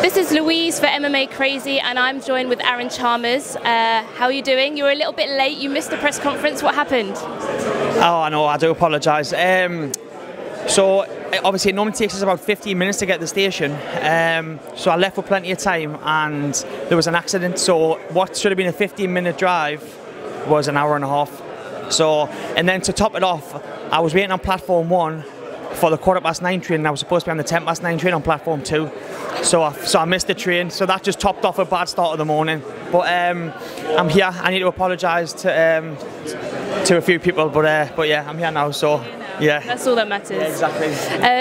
This is Louise for MMA Crazy, and I'm joined with Aaron Chalmers. How are you doing? You were a little bit late. You missed the press conference. What happened? Oh, no, I do apologise. So obviously it normally takes us about 15 minutes to get to the station. So I left with plenty of time, and there was an accident. So what should have been a 15-minute drive was an hour and a half. So, and then to top it off, I was waiting on platform 1 for the 9:15 train, and I was supposed to be on the 10:09 train on platform 2. So I missed the train, so that just topped off a bad start of the morning. But I'm here. I need to apologise to a few people, but yeah, I'm here now. So yeah, that's all that matters. Yeah, exactly.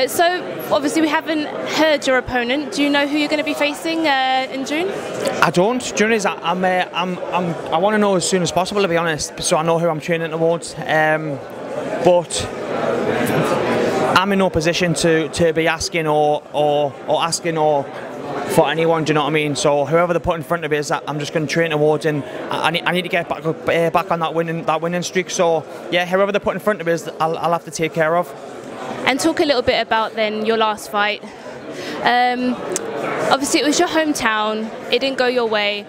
So obviously we haven't heard your opponent. Do you know who you're going to be facing in June? I don't. June is I want to know as soon as possible, to be honest, so I know who I'm training towards. But I'm in no position to be asking or asking for anyone. Do you know what I mean? So whoever they put in front of me is that I'm just going to train towards, and I need to get back on that winning streak. So yeah, whoever they put in front of me is I'll have to take care of. And talk a little bit about then your last fight. Obviously it was your hometown. It didn't go your way.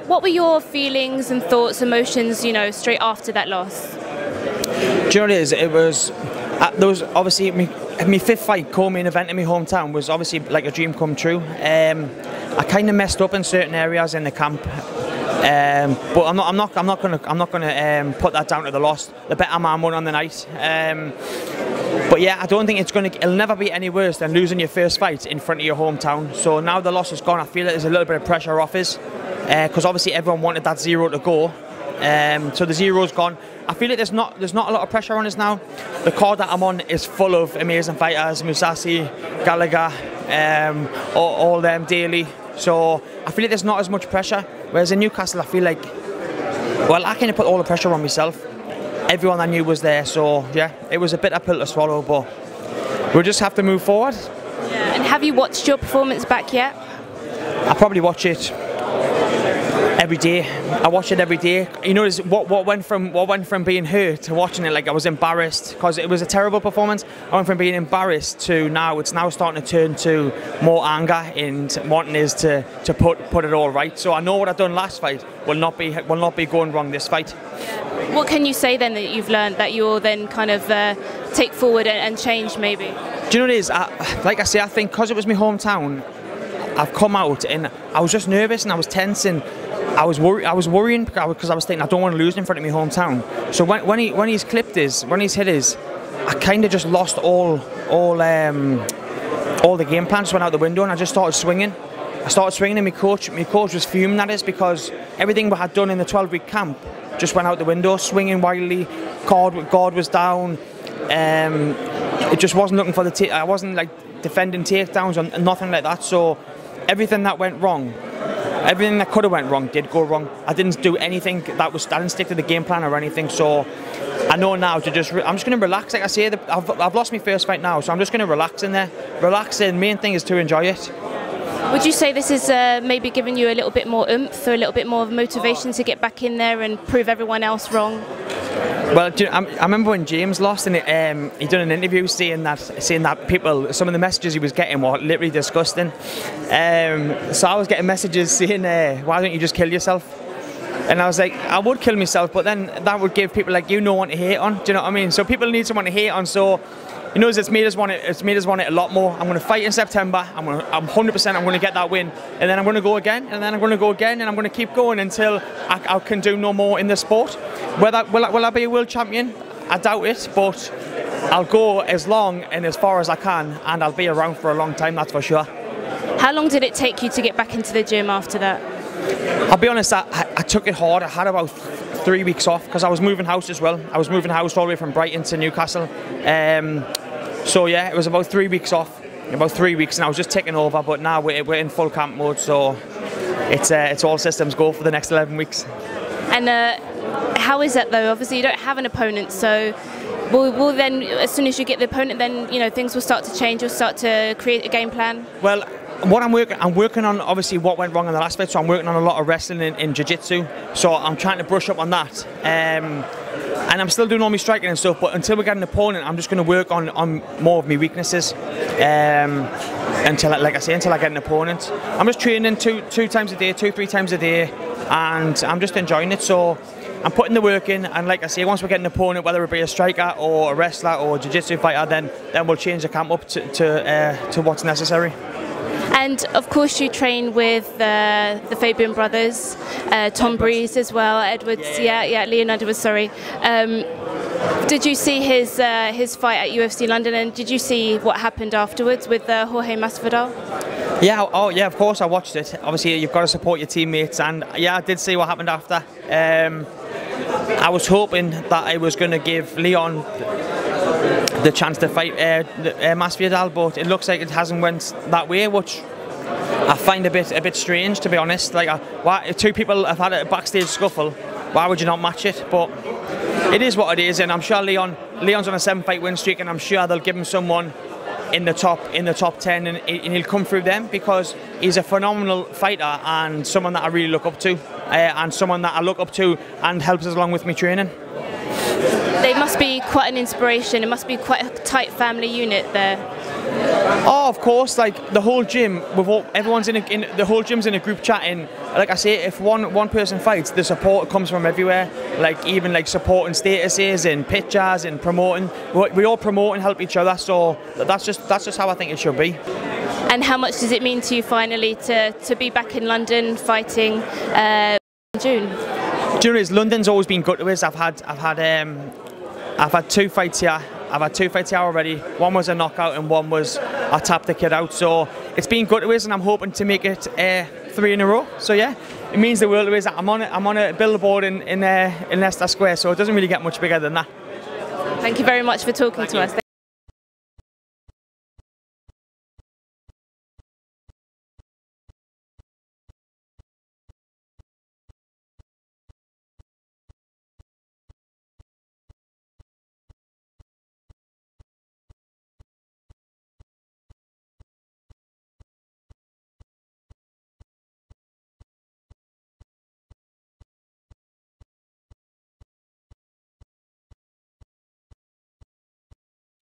What were your feelings and thoughts, emotions, straight after that loss? Do you know what it is? It was. There was obviously my fifth fight, co-main event in my hometown, was obviously like a dream come true. I kind of messed up in certain areas in the camp, but I'm not gonna put that down to the loss. The better man won on the night. But yeah, I don't think it'll never be any worse than losing your first fight in front of your hometown. So now the loss is gone, I feel like there's a little bit of pressure off us, because obviously everyone wanted that 0 to go. So the 0's gone. I feel like there's not a lot of pressure on us now. The card that I'm on is full of amazing fighters: Musasi, Gallagher, all them daily. So I feel like there's not as much pressure. Whereas in Newcastle, I feel like, well, I kind of put all the pressure on myself. Everyone I knew was there, so yeah, it was a bitter pill to swallow, but we'll just have to move forward. Yeah. And have you watched your performance back yet? I probably watch it every day. I watch it every day. You know, what went from being hurt to watching it like I was embarrassed, because it was a terrible performance. I went from being embarrassed to now it's now starting to turn to more anger and wanting us to put it all right. So I know what I've done last fight will not be going wrong this fight. What can you say then that you've learned that you'll then kind of take forward and change maybe? Do you know what it is? Like I say, I think because it was my hometown, I've come out and I was just nervous and I was tense and I was worrying because I was thinking I don't want to lose in front of my hometown. So when he's clipped when he's hit his, I kind of just lost all the game plan. Just went out the window and I just started swinging. I started swinging and my coach was fuming at us because everything we had done in the 12-week camp just went out the window. Swinging wildly, guard was down. It just wasn't looking for I wasn't like defending takedowns or nothing like that. So everything that went wrong. Everything that could have went wrong did go wrong. I didn't do anything I didn't stick to the game plan or anything. So I know now to I'm just going to relax. Like I say, I've lost my first fight now, so I'm just going to relax in there. Relaxing. Main thing is to enjoy it. Would you say this is maybe giving you a little bit more oomph or a little bit more of motivation to get back in there and prove everyone else wrong? Well, I remember when James lost, and he done an interview saying that some of the messages he was getting were literally disgusting. So I was getting messages saying, "Why don't you just kill yourself?" And I was like, I would kill myself, but then that would give people like no one to hate on. Do you know what I mean? So people need someone to hate on. So he knows it's made us want it. It's made us want it a lot more. I'm going to fight in September. I'm 100%. I'm going to get that win, and then I'm going to go again, and then I'm going to go again, and I'm going to keep going until I can do no more in the sport. Will I be a world champion? I doubt it, but I'll go as long and as far as I can, and I'll be around for a long time. That's for sure. How long did it take you to get back into the gym after that? I'll be honest. I took it hard. I had about 3 weeks off because I was moving house as well. I was moving house all the way from Brighton to Newcastle. So yeah, it was about 3 weeks off. About 3 weeks, and I was just taking over. But now we're in full camp mode, so it's all systems go for the next 11 weeks. And how is that though? Obviously, you don't have an opponent, so will then, as soon as you get the opponent, then things will start to change. You'll start to create a game plan. Well, what I'm working on obviously what went wrong in the last fight, so I'm working on a lot of wrestling in jiu-jitsu, so I'm trying to brush up on that, and I'm still doing all my striking and stuff, but until we get an opponent I'm just going to work on more of my weaknesses, and until, like I say, until I get an opponent. I'm just training two, 3 times a day, and I'm just enjoying it. So I'm putting the work in, and like I say, once we get an opponent, whether it be a striker or a wrestler or a jiu-jitsu fighter, then we'll change the camp up to what's necessary. And of course you train with the Fabian brothers, Tom Breeze as well, Edwards, yeah, Leon Edwards, sorry. Did you see his fight at UFC London, and did you see what happened afterwards with Jorge Masvidal? Yeah, oh yeah, of course I watched it. Obviously you've got to support your teammates, and yeah, I did see what happened after. I was hoping that I was going to give Leon the chance to fight Masvidal, but it looks like it hasn't went that way, which I find a bit strange, to be honest. Like, why, 2 people have had a backstage scuffle, why would you not match it? But it is what it is, and I'm sure Leon's on a 7-fight win streak, and I'm sure they'll give him someone in the top 10, and he'll come through them, because he's a phenomenal fighter and someone that I really look up to, and someone that I look up to and helps us along with me training. They must be quite an inspiration. It must be quite a tight family unit there. Oh, of course. Like the whole gym, everyone's the whole gym's in a group chatting. Like I say, if one person fights, the support comes from everywhere. Like even like supporting statuses and pictures and promoting. We all promote and help each other. So that's just how I think it should be. And how much does it mean to you finally to be back in London fighting in June? Do you know, London's always been good to us. I've had 2 fights here. I've had 2 fights here already. One was a knockout and one was I tapped the kid out. So it's been good to us, and I'm hoping to make it 3 in a row. So yeah, it means the world to us. I'm on a billboard in Leicester Square, so it doesn't really get much bigger than that. Thank you very much for talking to us.